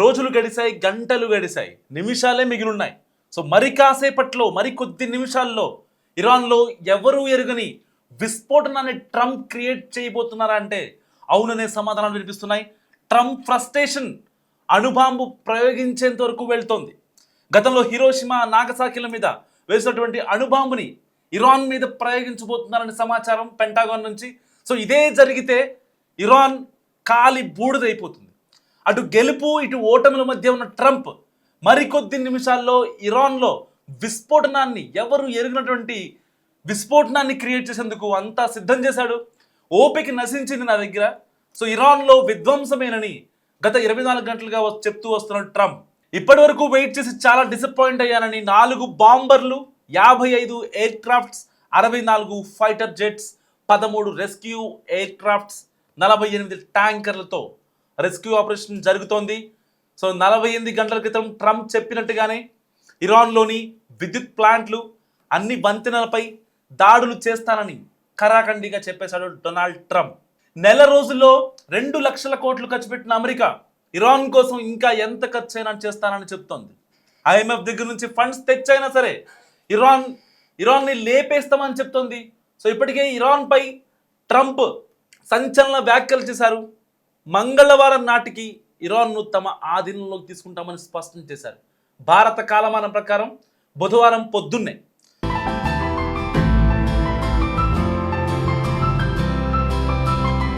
రోజులు గడిచాయి, గంటలు గడిచాయి, నిమిషాలే మిగిలిన్నాయి. సో మరి కాసేపట్లో, మరి కొద్ది నిమిషాల్లో ఇరాన్లో ఎవరూ ఎరుగని విస్ఫోటనాన్ని ట్రంప్ క్రియేట్ చేయబోతున్నారా అంటే అవుననే సమాధానాలు వినిపిస్తున్నాయి. ట్రంప్ ఫ్రస్ట్రేషన్ అణుబాంబు ప్రయోగించేంత వరకు వెళ్తోంది. గతంలో హిరోషిమా, నాగసాకిల మీద వేసినటువంటి అణుబాంబుని ఇరాన్ మీద ప్రయోగించబోతున్నారనే సమాచారం పెంటాగాన్ నుంచి. సో ఇదే జరిగితే ఇరాన్ కాలి బూడిదైపోతుంది. అటు గెలుపు, ఇటు ఓటముల మధ్య ఉన్న ట్రంప్ మరికొద్ది నిమిషాల్లో ఇరాన్లో విస్ఫోటనాన్ని, ఎవరు ఎరిగినటువంటి విస్ఫోటనాన్ని క్రియేట్ చేసేందుకు అంతా సిద్ధం చేశాడు. ఓపిక నశించింది నా దగ్గర. సో ఇరాన్లో విధ్వంసమేనని గత 24 గంటలుగా చెప్తూ వస్తున్నాడు ట్రంప్. ఇప్పటి వరకు వెయిట్ చేసి చాలా డిసప్పాయింట్ అయ్యానని 4 బాంబర్లు, 55 aircrafts, 64 fighter jets, 13 rescue aircrafts, 48 ట్యాంకర్లతో రెస్క్యూ ఆపరేషన్ జరుగుతోంది. సో 48 గంటల క్రితం ట్రంప్ చెప్పినట్టుగానే ఇరాన్లోని విద్యుత్ ప్లాంట్లు, అన్ని వంతెనలపై దాడులు చేస్తానని ఖరాఖండిగా చెప్పేశాడు డొనాల్డ్ ట్రంప్. నెల రోజుల్లో 2 లక్షల కోట్లు ఖర్చు పెట్టిన అమెరికా ఇరాన్ కోసం ఇంకా ఎంత ఖర్చు అయినా చేస్తానని చెప్తోంది. ఐఎంఎఫ్ దగ్గర నుంచి ఫండ్స్ తెచ్చైనా సరే ఇరాన్ని లేపేస్తామని చెప్తోంది. సో ఇప్పటికే ఇరాన్పై ట్రంప్ సంచలన వ్యాఖ్యలు చేశారు. మంగళవారం నాటికి ఇరాన్ను తమ ఆధీనంలోకి తీసుకుంటామని స్పష్టం చేశారు. భారత కాలమానం ప్రకారం బుధవారం పొద్దున్నే